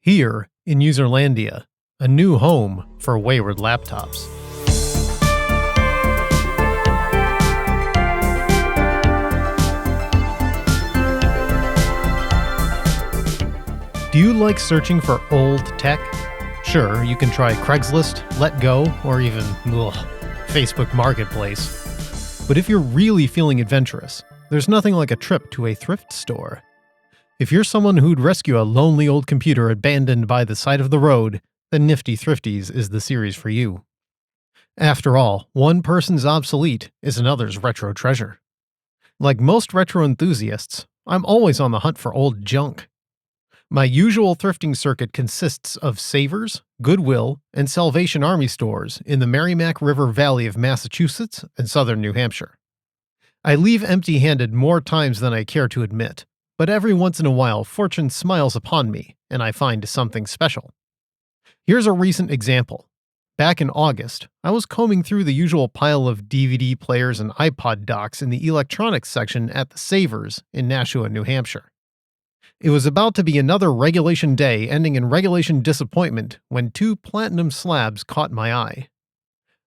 Here, in Userlandia, a new home for wayward laptops. Do you like searching for old tech? Sure, you can try Craigslist, Letgo, or even Facebook Marketplace. But if you're really feeling adventurous, there's nothing like a trip to a thrift store. If you're someone who'd rescue a lonely old computer abandoned by the side of the road, then Nifty Thrifties is the series for you. After all, one person's obsolete is another's retro treasure. Like most retro enthusiasts, I'm always on the hunt for old junk. My usual thrifting circuit consists of Savers, Goodwill, and Salvation Army stores in the Merrimack River Valley of Massachusetts and southern New Hampshire. I leave empty-handed more times than I care to admit, but every once in a while fortune smiles upon me and I find something special. Here's a recent example. Back in August, I was combing through the usual pile of DVD players and iPod docks in the electronics section at the Savers in Nashua, New Hampshire. It was about to be another regulation day ending in regulation disappointment when two platinum slabs caught my eye.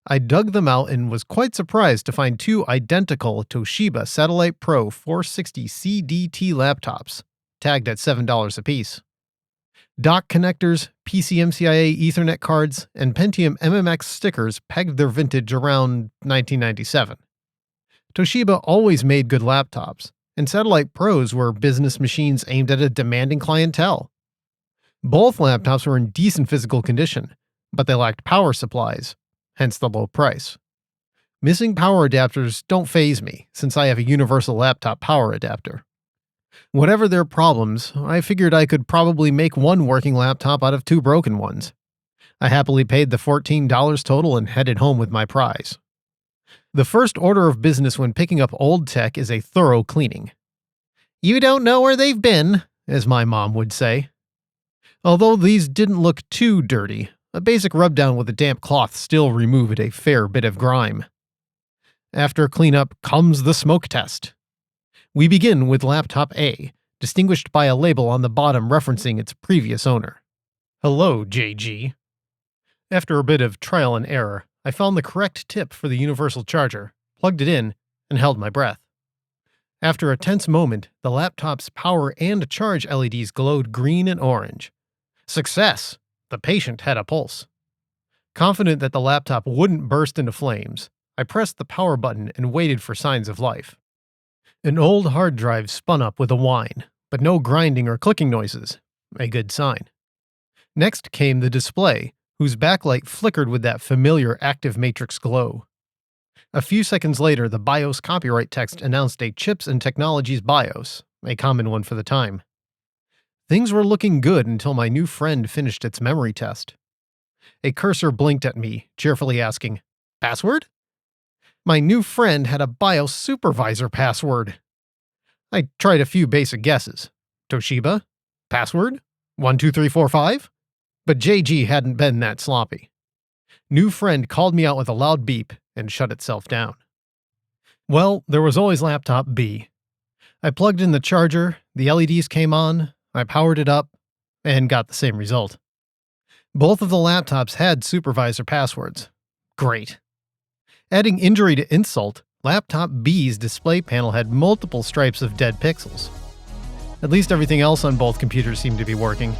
I dug them out and was quite surprised to find two identical Toshiba Satellite Pro 460 CDT laptops, tagged at $7 apiece. Dock connectors, PCMCIA Ethernet cards, and Pentium MMX stickers pegged their vintage around 1997. Toshiba always made good laptops, and Satellite Pros were business machines aimed at a demanding clientele. Both laptops were in decent physical condition, but they lacked power supplies, hence the low price. Missing power adapters don't faze me, since I have a universal laptop power adapter. Whatever their problems, I figured I could probably make one working laptop out of two broken ones. I happily paid the $14 total and headed home with my prize. The first order of business when picking up old tech is a thorough cleaning. You don't know where they've been, as my mom would say. Although these didn't look too dirty, a basic rubdown with a damp cloth still removed a fair bit of grime. After cleanup comes the smoke test. We begin with laptop A, distinguished by a label on the bottom referencing its previous owner. Hello, JG. After a bit of trial and error, I found the correct tip for the universal charger, plugged it in, and held my breath. After a tense moment, the laptop's power and charge LEDs glowed green and orange. Success! The patient had a pulse. Confident that the laptop wouldn't burst into flames, I pressed the power button and waited for signs of life. An old hard drive spun up with a whine, but no grinding or clicking noises. A good sign. Next came the display, whose backlight flickered with that familiar active matrix glow. A few seconds later, the BIOS copyright text announced a Chips and Technologies BIOS, a common one for the time. Things were looking good until my new friend finished its memory test. A cursor blinked at me, cheerfully asking, "Password?" My new friend had a BIOS supervisor password. I tried a few basic guesses. Toshiba? Password? 12345? But JG hadn't been that sloppy. New friend called me out with a loud beep and shut itself down. Well, there was always laptop B. I plugged in the charger, the LEDs came on, I powered it up, and got the same result. Both of the laptops had supervisor passwords. Great. Adding injury to insult, laptop B's display panel had multiple stripes of dead pixels. At least everything else on both computers seemed to be working.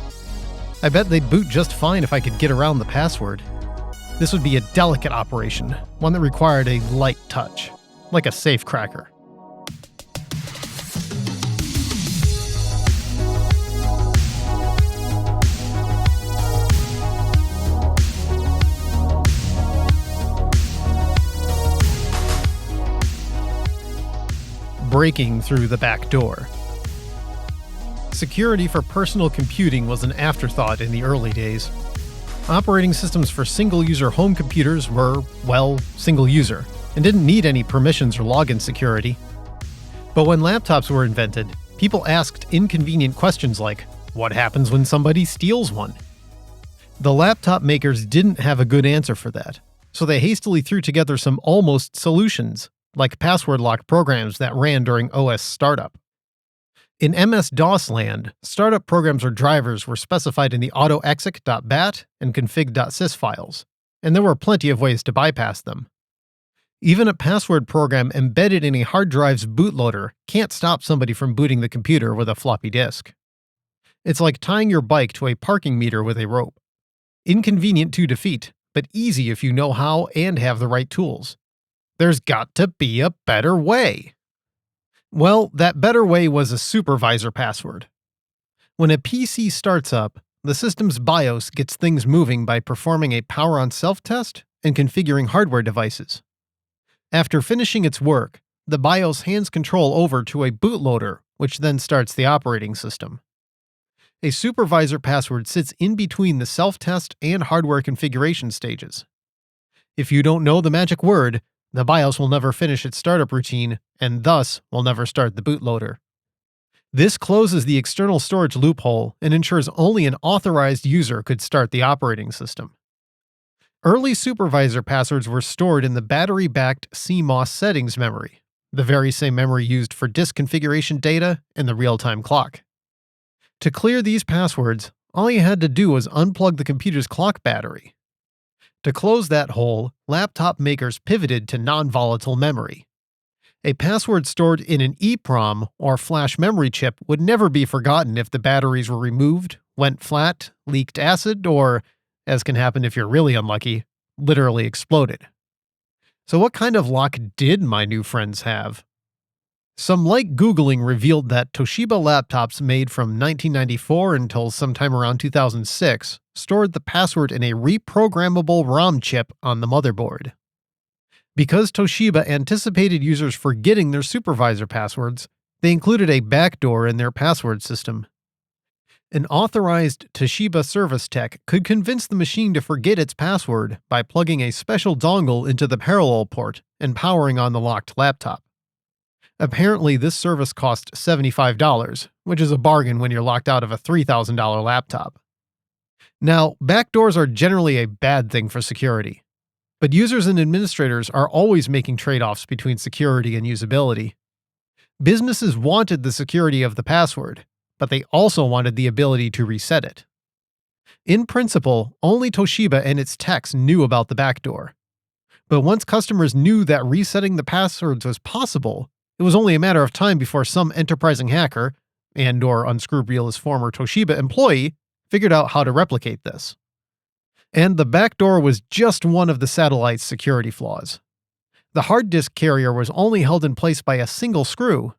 I bet they'd boot just fine if I could get around the password. This would be a delicate operation, one that required a light touch, like a safe cracker. Breaking through the back door. Security for personal computing was an afterthought in the early days. Operating systems for single-user home computers were, well, single-user, and didn't need any permissions or login security. But when laptops were invented, people asked inconvenient questions like, what happens when somebody steals one? The laptop makers didn't have a good answer for that, so they hastily threw together some almost solutions, like password lock programs that ran during OS startup. In MS-DOS land, startup programs or drivers were specified in the autoexec.bat and config.sys files, and there were plenty of ways to bypass them. Even a password program embedded in a hard drive's bootloader can't stop somebody from booting the computer with a floppy disk. It's like tying your bike to a parking meter with a rope. Inconvenient to defeat, but easy if you know how and have the right tools. There's got to be a better way. Well, that better way was a supervisor password. When a PC starts up, the system's BIOS gets things moving by performing a power-on self-test and configuring hardware devices. After finishing its work, the BIOS hands control over to a bootloader, which then starts the operating system. A supervisor password sits in between the self-test and hardware configuration stages. If you don't know the magic word, the BIOS will never finish its startup routine, and thus will never start the bootloader. This closes the external storage loophole and ensures only an authorized user could start the operating system. Early supervisor passwords were stored in the battery-backed CMOS settings memory, the very same memory used for disk configuration data and the real-time clock. To clear these passwords, all you had to do was unplug the computer's clock battery. To close that hole, laptop makers pivoted to non-volatile memory. A password stored in an EEPROM or flash memory chip would never be forgotten if the batteries were removed, went flat, leaked acid, or, as can happen if you're really unlucky, literally exploded. So what kind of lock did my new friends have? Some light Googling revealed that Toshiba laptops made from 1994 until sometime around 2006 stored the password in a reprogrammable ROM chip on the motherboard. Because Toshiba anticipated users forgetting their supervisor passwords, they included a backdoor in their password system. An authorized Toshiba service tech could convince the machine to forget its password by plugging a special dongle into the parallel port and powering on the locked laptop. Apparently, this service cost $75, which is a bargain when you're locked out of a $3,000 laptop. Now, backdoors are generally a bad thing for security, but users and administrators are always making trade-offs between security and usability. Businesses wanted the security of the password, but they also wanted the ability to reset it. In principle, only Toshiba and its techs knew about the backdoor. But once customers knew that resetting the passwords was possible, it was only a matter of time before some enterprising hacker, and/or unscrupulous former Toshiba employee, figured out how to replicate this. And the backdoor was just one of the satellite's security flaws. The hard disk carrier was only held in place by a single screw.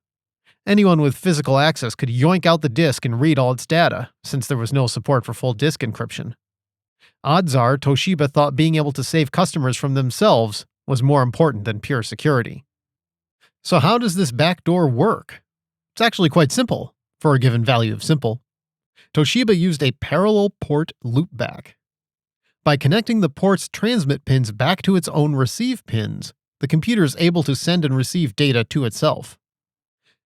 Anyone with physical access could yoink out the disk and read all its data, since there was no support for full disk encryption. Odds are Toshiba thought being able to save customers from themselves was more important than pure security. So how does this backdoor work? It's actually quite simple, for a given value of simple. Toshiba used a parallel port loopback. By connecting the port's transmit pins back to its own receive pins, the computer is able to send and receive data to itself.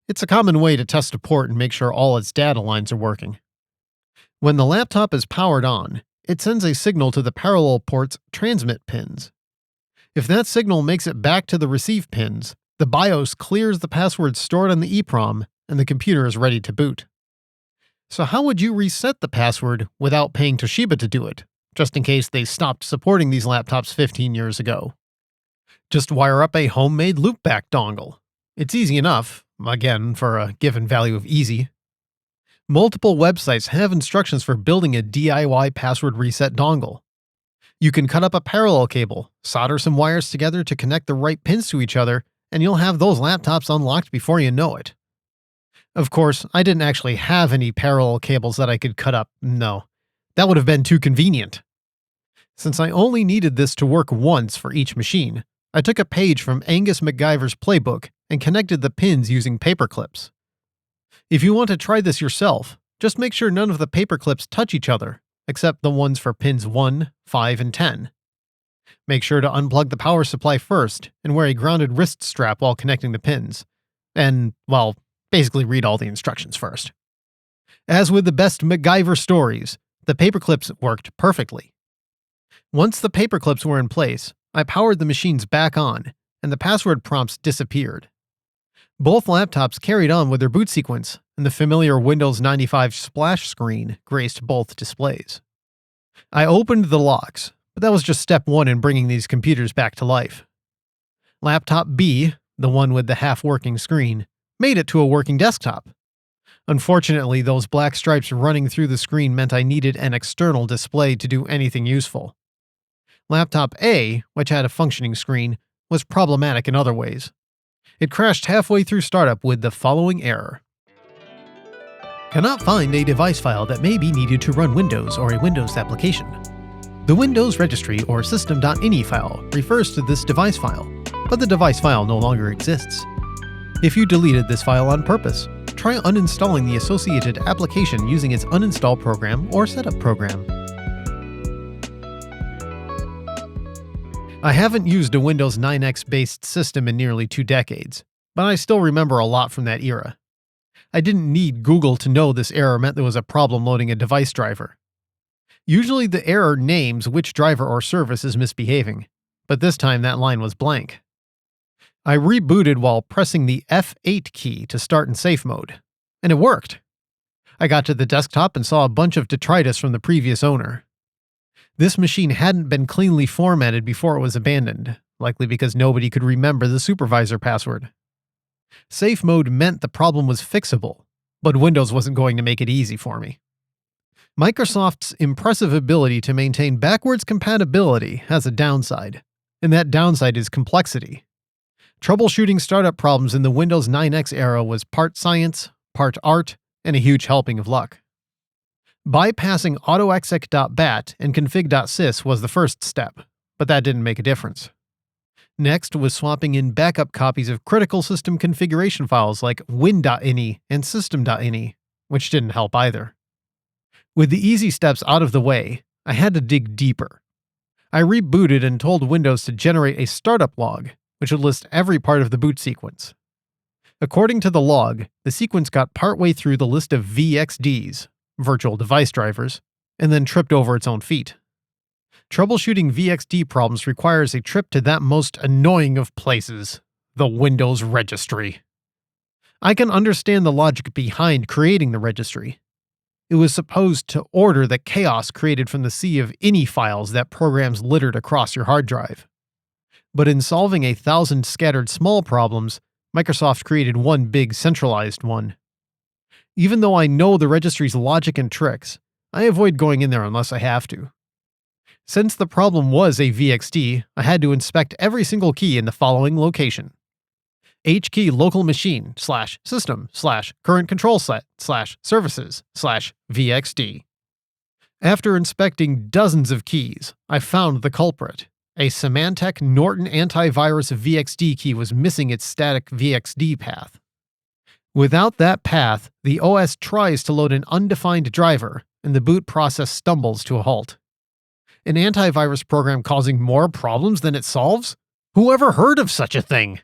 It's a common way to test a port and make sure all its data lines are working. When the laptop is powered on, it sends a signal to the parallel port's transmit pins. If that signal makes it back to the receive pins, the BIOS clears the password stored on the EEPROM, and the computer is ready to boot. So how would you reset the password without paying Toshiba to do it, just in case they stopped supporting these laptops 15 years ago? Just wire up a homemade loopback dongle. It's easy enough, again, for a given value of easy. Multiple websites have instructions for building a DIY password reset dongle. You can cut up a parallel cable, solder some wires together to connect the right pins to each other, and you'll have those laptops unlocked before you know it. Of course, I didn't actually have any parallel cables that I could cut up, no. That would have been too convenient. Since I only needed this to work once for each machine, I took a page from Angus MacGyver's playbook and connected the pins using paper clips. If you want to try this yourself, just make sure none of the paper clips touch each other, except the ones for pins 1, 5, and 10. Make sure to unplug the power supply first and wear a grounded wrist strap while connecting the pins. And, well, basically read all the instructions first. As with the best MacGyver stories, the paperclips worked perfectly. Once the paperclips were in place, I powered the machines back on, and the password prompts disappeared. Both laptops carried on with their boot sequence, and the familiar Windows 95 splash screen graced both displays. I opened the locks, but that was just step one in bringing these computers back to life. Laptop B, the one with the half-working screen, made it to a working desktop. Unfortunately, those black stripes running through the screen meant I needed an external display to do anything useful. Laptop A, which had a functioning screen, was problematic in other ways. It crashed halfway through startup with the following error. Cannot find a device file that may be needed to run Windows or a Windows application. The Windows registry or system.ini file refers to this device file, but the device file no longer exists. If you deleted this file on purpose, try uninstalling the associated application using its uninstall program or setup program. I haven't used a Windows 9X based system in nearly 2 decades, but I still remember a lot from that era. I didn't need Google to know this error meant there was a problem loading a device driver. Usually the error names which driver or service is misbehaving, but this time that line was blank. I rebooted while pressing the F8 key to start in safe mode, and it worked. I got to the desktop and saw a bunch of detritus from the previous owner. This machine hadn't been cleanly formatted before it was abandoned, likely because nobody could remember the supervisor password. Safe mode meant the problem was fixable, but Windows wasn't going to make it easy for me. Microsoft's impressive ability to maintain backwards compatibility has a downside, and that downside is complexity. Troubleshooting startup problems in the Windows 9X era was part science, part art, and a huge helping of luck. Bypassing autoexec.bat and config.sys was the first step, but that didn't make a difference. Next was swapping in backup copies of critical system configuration files like win.ini and system.ini, which didn't help either. With the easy steps out of the way, I had to dig deeper. I rebooted and told Windows to generate a startup log, which would list every part of the boot sequence. According to the log, the sequence got partway through the list of VXDs, virtual device drivers, and then tripped over its own feet. Troubleshooting VXD problems requires a trip to that most annoying of places, the Windows registry. I can understand the logic behind creating the registry. It was supposed to order the chaos created from the sea of ini files that programs littered across your hard drive. But in solving 1,000 scattered small problems, Microsoft created one big centralized one. Even though I know the registry's logic and tricks, I avoid going in there unless I have to. Since the problem was a VXD, I had to inspect every single key in the following location: HKey local machine /system /current control set /services /VXD. After inspecting dozens of keys, I found the culprit. A Symantec Norton antivirus VXD key was missing its static VXD path. Without that path, the OS tries to load an undefined driver, and the boot process stumbles to a halt. An antivirus program causing more problems than it solves? Who ever heard of such a thing?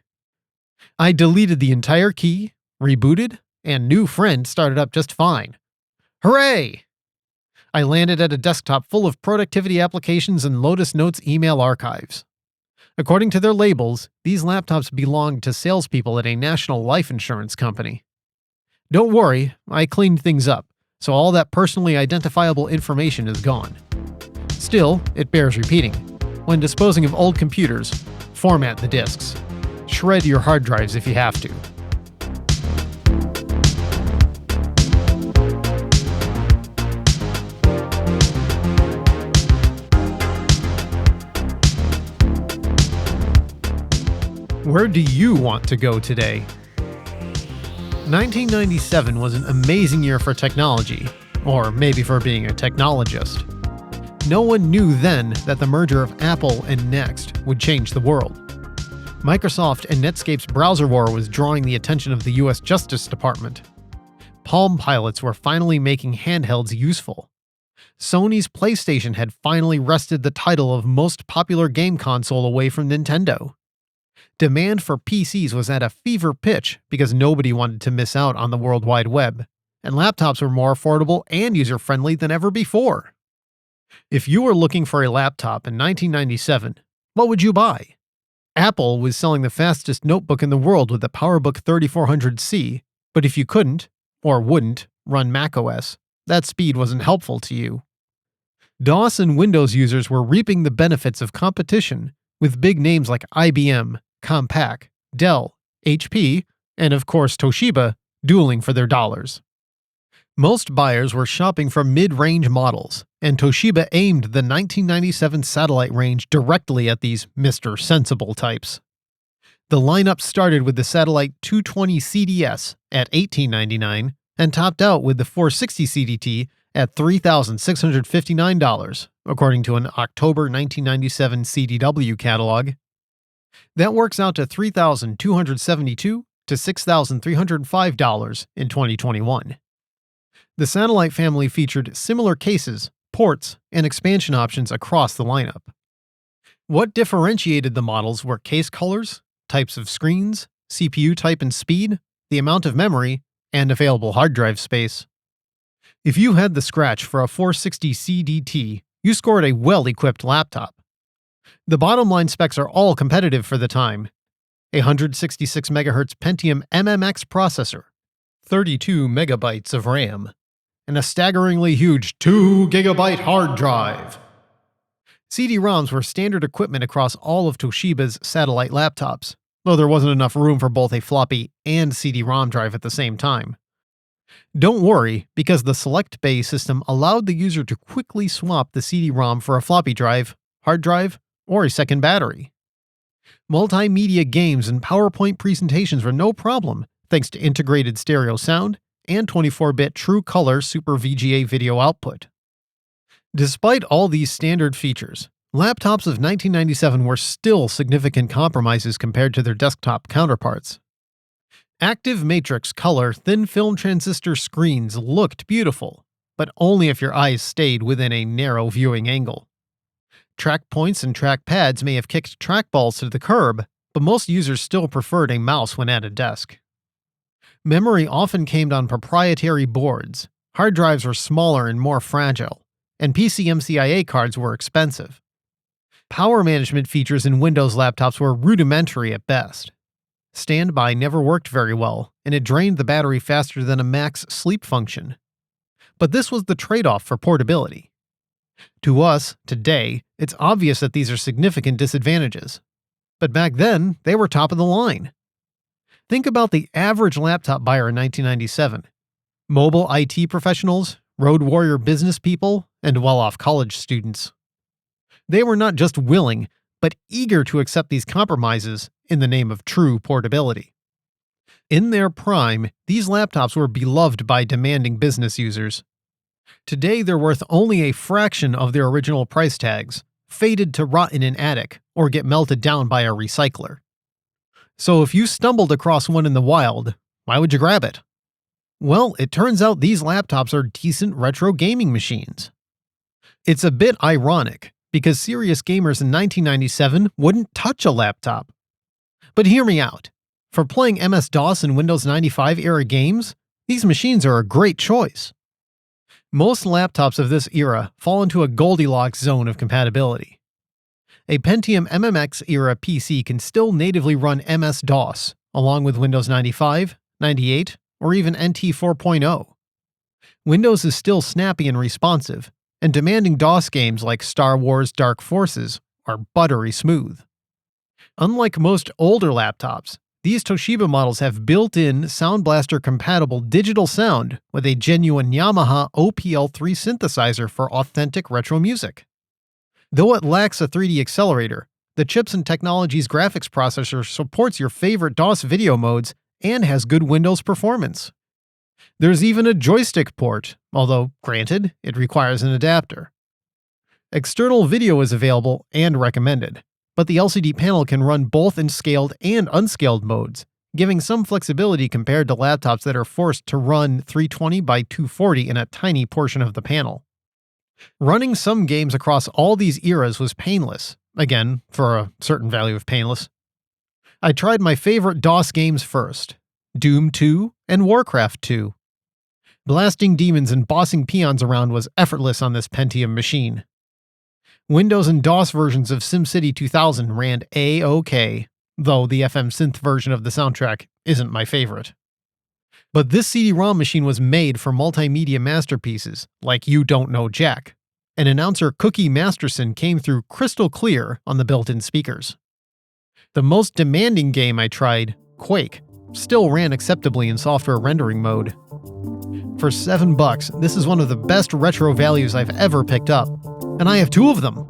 I deleted the entire key, rebooted, and new friend started up just fine. Hooray! I landed at a desktop full of productivity applications and Lotus Notes email archives. According to their labels, these laptops belonged to salespeople at a national life insurance company. Don't worry, I cleaned things up, so all that personally identifiable information is gone. Still, it bears repeating. When disposing of old computers, format the disks. Shred your hard drives if you have to. Where do you want to go today? 1997 was an amazing year for technology, or maybe for being a technologist. No one knew then that the merger of Apple and Next would change the world. Microsoft and Netscape's browser war was drawing the attention of the US Justice Department. Palm Pilots were finally making handhelds useful. Sony's PlayStation had finally wrested the title of most popular game console away from Nintendo. Demand for PCs was at a fever pitch because nobody wanted to miss out on the World Wide Web, and laptops were more affordable and user-friendly than ever before. If you were looking for a laptop in 1997, what would you buy? Apple was selling the fastest notebook in the world with the PowerBook 3400C, but if you couldn't, or wouldn't, run macOS, that speed wasn't helpful to you. DOS and Windows users were reaping the benefits of competition with big names like IBM, Compaq, Dell, HP, and of course Toshiba dueling for their dollars. Most buyers were shopping for mid-range models, and Toshiba aimed the 1997 satellite range directly at these Mr. Sensible types. The lineup started with the Satellite 220 CDS at $1,899 and topped out with the 460 CDT at $3,659, according to an October 1997 CDW catalog. That works out to $3,272 to $6,305 in 2021. The Satellite family featured similar cases, ports, and expansion options across the lineup. What differentiated the models were case colors, types of screens, CPU type and speed, the amount of memory, and available hard drive space. If you had the scratch for a 460 CDT, you scored a well-equipped laptop. The bottom line specs are all competitive for the time. A 166 MHz Pentium MMX processor, 32 megabytes of RAM, and a staggeringly huge 2 GB hard drive. CD-ROMs were standard equipment across all of Toshiba's satellite laptops, though there wasn't enough room for both a floppy and CD-ROM drive at the same time. Don't worry, because the Select Bay system allowed the user to quickly swap the CD-ROM for a floppy drive, hard drive, or a second battery. Multimedia games and PowerPoint presentations were no problem, thanks to integrated stereo sound and 24-bit true color Super VGA video output. Despite all these standard features, laptops of 1997 were still significant compromises compared to their desktop counterparts. Active matrix color thin film transistor screens looked beautiful, but only if your eyes stayed within a narrow viewing angle. Track points and track pads may have kicked trackballs to the curb, but most users still preferred a mouse when at a desk. Memory often came on proprietary boards, hard drives were smaller and more fragile, and PCMCIA cards were expensive. Power management features in Windows laptops were rudimentary at best. Standby never worked very well, and it drained the battery faster than a Mac's sleep function. But this was the trade-off for portability. To us, today, it's obvious that these are significant disadvantages. But back then, they were top of the line. Think about the average laptop buyer in 1997. Mobile IT professionals, road warrior business people, and well-off college students. They were not just willing, but eager to accept these compromises in the name of true portability. In their prime, these laptops were beloved by demanding business users. Today, they're worth only a fraction of their original price tags, fated to rot in an attic or get melted down by a recycler. So if you stumbled across one in the wild, why would you grab it? Well, it turns out these laptops are decent retro gaming machines. It's a bit ironic, because serious gamers in 1997 wouldn't touch a laptop. But hear me out. For playing MS-DOS and Windows 95 era games, these machines are a great choice. Most laptops of this era fall into a Goldilocks zone of compatibility. A Pentium MMX era PC can still natively run MS-DOS, along with Windows 95, 98, or even NT 4.0. Windows is still snappy and responsive, and demanding DOS games like Star Wars Dark Forces are buttery smooth. Unlike most older laptops, these Toshiba models have built-in Sound Blaster-compatible digital sound with a genuine Yamaha OPL3 synthesizer for authentic retro music. Though it lacks a 3D accelerator, the Chips and Technologies graphics processor supports your favorite DOS video modes and has good Windows performance. There's even a joystick port, although, granted, it requires an adapter. External video is available and recommended, but the LCD panel can run both in scaled and unscaled modes, giving some flexibility compared to laptops that are forced to run 320 by 240 in a tiny portion of the panel. Running some games across all these eras was painless, again, for a certain value of painless. I tried my favorite DOS games first, Doom 2 and Warcraft 2. Blasting demons and bossing peons around was effortless on this Pentium machine. Windows and DOS versions of SimCity 2000 ran A-OK, though the FM synth version of the soundtrack isn't my favorite. But this CD-ROM machine was made for multimedia masterpieces, like You Don't Know Jack, and announcer Cookie Masterson came through crystal clear on the built-in speakers. The most demanding game I tried, Quake, still ran acceptably in software rendering mode. For $7, this is one of the best retro values I've ever picked up, and I have 2 of them.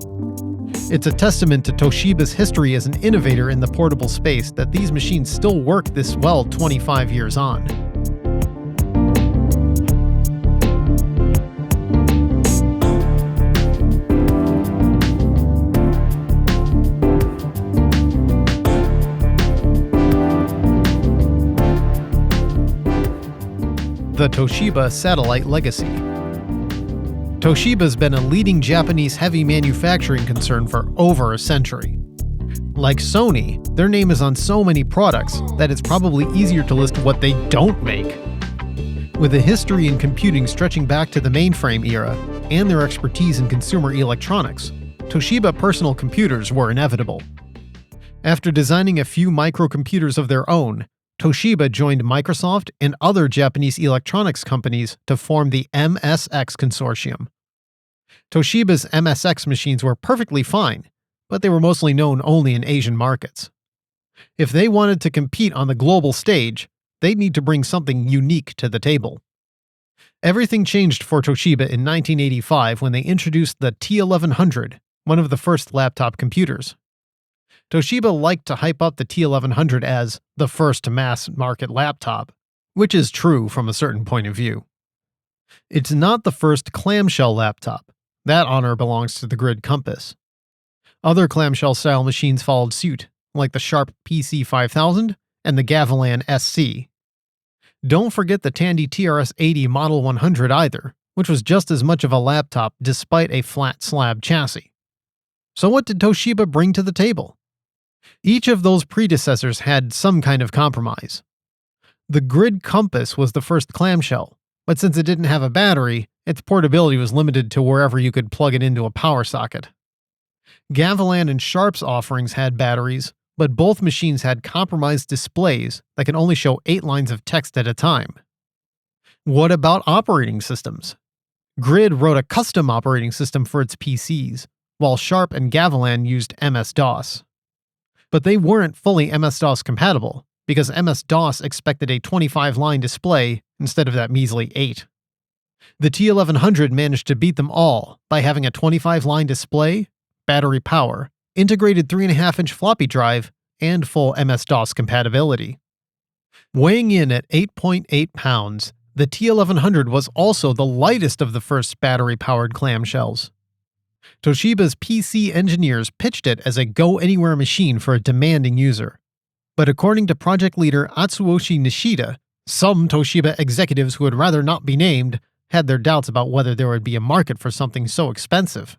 It's a testament to Toshiba's history as an innovator in the portable space that these machines still work this well 25 years on. The Toshiba Satellite Legacy. Toshiba's been a leading Japanese heavy manufacturing concern for over a century. Like Sony, their name is on so many products that it's probably easier to list what they don't make. With a history in computing stretching back to the mainframe era and their expertise in consumer electronics, Toshiba personal computers were inevitable. After designing a few microcomputers of their own, Toshiba joined Microsoft and other Japanese electronics companies to form the MSX consortium. Toshiba's MSX machines were perfectly fine, but they were mostly known only in Asian markets. If they wanted to compete on the global stage, they'd need to bring something unique to the table. Everything changed for Toshiba in 1985 when they introduced the T1100, one of the first laptop computers. Toshiba liked to hype up the T1100 as the first mass-market laptop, which is true from a certain point of view. It's not the first clamshell laptop. That honor belongs to the Grid Compass. Other clamshell-style machines followed suit, like the Sharp PC5000 and the Gavilan SC. Don't forget the Tandy TRS-80 Model 100 either, which was just as much of a laptop despite a flat slab chassis. So what did Toshiba bring to the table? Each of those predecessors had some kind of compromise. The Grid Compass was the first clamshell, but since it didn't have a battery, its portability was limited to wherever you could plug it into a power socket. Gavilan and Sharp's offerings had batteries, but both machines had compromised displays that can only show 8 lines of text at a time. What about operating systems? Grid wrote a custom operating system for its PCs, while Sharp and Gavilan used MS-DOS. But they weren't fully MS-DOS compatible, because MS-DOS expected a 25-line display instead of that measly 8. The T1100 managed to beat them all by having a 25-line display, battery power, integrated 3.5-inch floppy drive, and full MS-DOS compatibility. Weighing in at 8.8 pounds, the T1100 was also the lightest of the first battery-powered clamshells. Toshiba's PC engineers pitched it as a go-anywhere machine for a demanding user. But according to project leader Atsuyoshi Nishida, some Toshiba executives who would rather not be named had their doubts about whether there would be a market for something so expensive.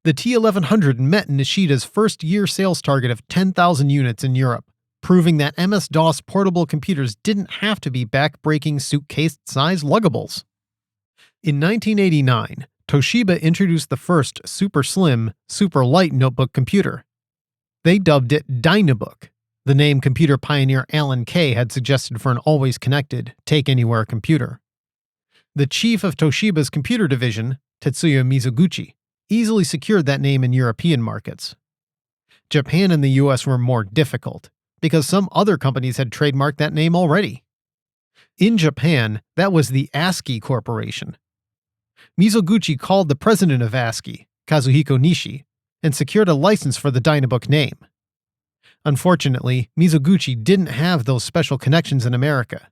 The T1100 met Nishida's first-year sales target of 10,000 units in Europe, proving that MS-DOS portable computers didn't have to be back-breaking suitcase-sized luggables. In 1989, Toshiba introduced the first super slim, super light notebook computer. They dubbed it Dynabook, the name computer pioneer Alan Kay had suggested for an always-connected, take-anywhere computer. The chief of Toshiba's computer division, Tetsuya Mizoguchi, easily secured that name in European markets. Japan and the US were more difficult, because some other companies had trademarked that name already. In Japan, that was the ASCII Corporation. Mizoguchi called the president of ASCII, Kazuhiko Nishi, and secured a license for the Dynabook name. Unfortunately, Mizoguchi didn't have those special connections in America.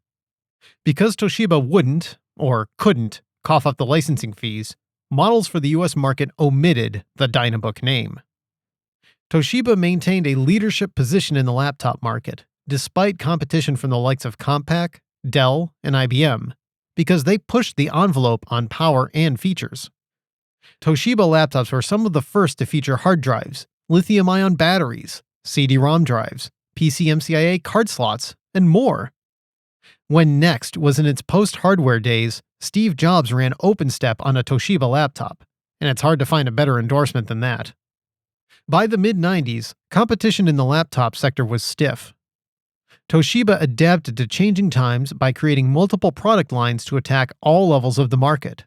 Because Toshiba wouldn't, or couldn't, cough up the licensing fees, models for the US market omitted the Dynabook name. Toshiba maintained a leadership position in the laptop market, despite competition from the likes of Compaq, Dell, and IBM, because they pushed the envelope on power and features. Toshiba laptops were some of the first to feature hard drives, lithium-ion batteries, CD-ROM drives, PCMCIA card slots, and more. When Next was in its post-hardware days, Steve Jobs ran OpenStep on a Toshiba laptop, and it's hard to find a better endorsement than that. By the mid-90s, competition in the laptop sector was stiff. Toshiba adapted to changing times by creating multiple product lines to attack all levels of the market.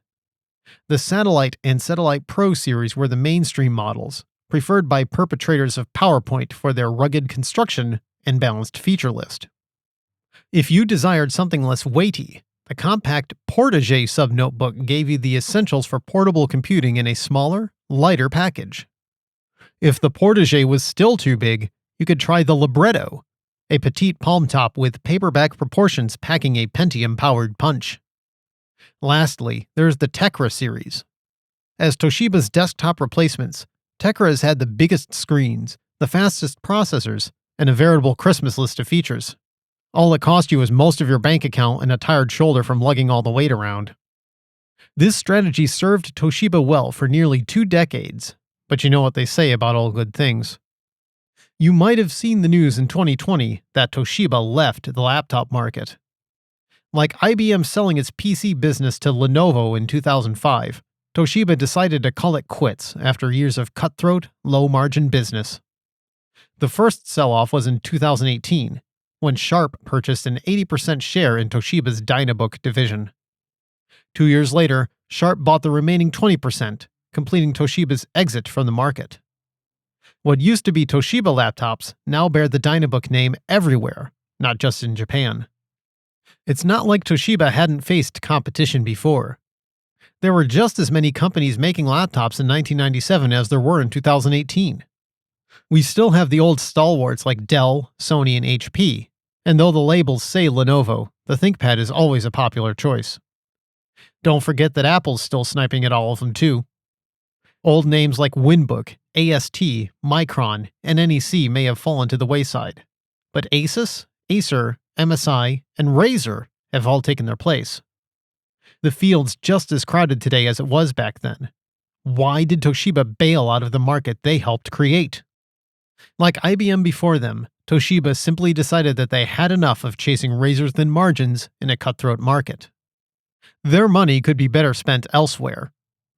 The Satellite and Satellite Pro series were the mainstream models, preferred by perpetrators of PowerPoint for their rugged construction and balanced feature list. If you desired something less weighty, the compact Portage subnotebook gave you the essentials for portable computing in a smaller, lighter package. If the Portage was still too big, you could try the Libretto, a petite palm top with paperback proportions packing a Pentium-powered punch. Lastly, there's the Tecra series. As Toshiba's desktop replacements, Tecra has had the biggest screens, the fastest processors, and a veritable Christmas list of features. All it cost you is most of your bank account and a tired shoulder from lugging all the weight around. This strategy served Toshiba well for nearly 2 decades, but you know what they say about all good things. You might have seen the news in 2020 that Toshiba left the laptop market. Like IBM selling its PC business to Lenovo in 2005, Toshiba decided to call it quits after years of cutthroat, low-margin business. The first sell-off was in 2018, when Sharp purchased an 80% share in Toshiba's Dynabook division. 2 years later, Sharp bought the remaining 20%, completing Toshiba's exit from the market. What used to be Toshiba laptops now bear the Dynabook name everywhere, not just in Japan. It's not like Toshiba hadn't faced competition before. There were just as many companies making laptops in 1997 as there were in 2018. We still have the old stalwarts like Dell, Sony, and HP, and though the labels say Lenovo, the ThinkPad is always a popular choice. Don't forget that Apple's still sniping at all of them too. Old names like Winbook, AST, Micron, and NEC may have fallen to the wayside, but Asus, Acer, MSI, and Razer have all taken their place. The field's just as crowded today as it was back then. Why did Toshiba bail out of the market they helped create? Like IBM before them, Toshiba simply decided that they had enough of chasing razor-thin margins in a cutthroat market. Their money could be better spent elsewhere.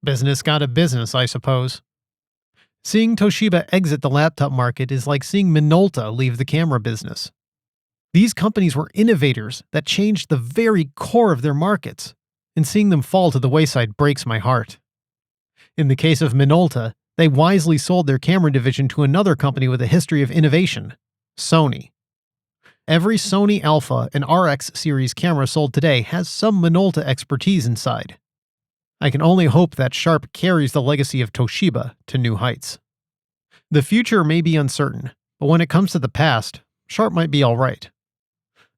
Business got a business, I suppose. Seeing Toshiba exit the laptop market is like seeing Minolta leave the camera business. These companies were innovators that changed the very core of their markets, and seeing them fall to the wayside breaks my heart. In the case of Minolta, they wisely sold their camera division to another company with a history of innovation, Sony. Every Sony Alpha and RX series camera sold today has some Minolta expertise inside. I can only hope that Sharp carries the legacy of Toshiba to new heights. The future may be uncertain, but when it comes to the past, Sharp might be alright.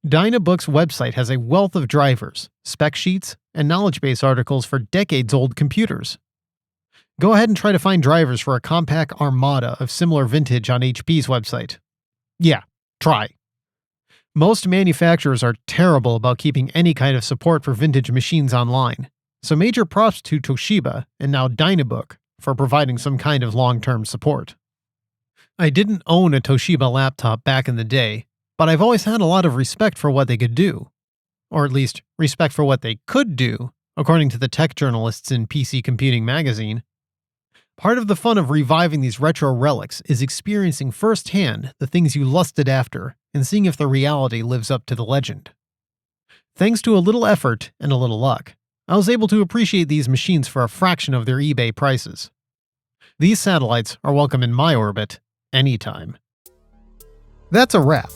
Dynabook's website has a wealth of drivers, spec sheets, and knowledge base articles for decades-old computers. Go ahead and try to find drivers for a compact armada of similar vintage on HP's website. Yeah, try. Most manufacturers are terrible about keeping any kind of support for vintage machines online, so major props to Toshiba and now Dynabook for providing some kind of long-term support. I didn't own a Toshiba laptop back in the day, but I've always had a lot of respect for what they could do. Or at least, respect for what they could do, according to the tech journalists in PC Computing magazine. Part of the fun of reviving these retro relics is experiencing firsthand the things you lusted after and seeing if the reality lives up to the legend. Thanks to a little effort and a little luck, I was able to appreciate these machines for a fraction of their eBay prices. These satellites are welcome in my orbit anytime. That's a wrap.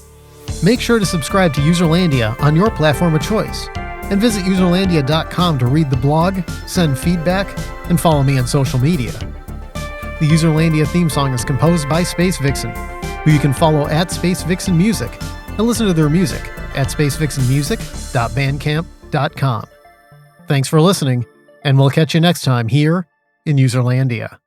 Make sure to subscribe to Userlandia on your platform of choice, and visit userlandia.com to read the blog, send feedback, and follow me on social media. The Userlandia theme song is composed by Space Vixen, who you can follow at Space Vixen Music and listen to their music at spacevixenmusic.bandcamp.com. Thanks for listening, and we'll catch you next time here in Userlandia.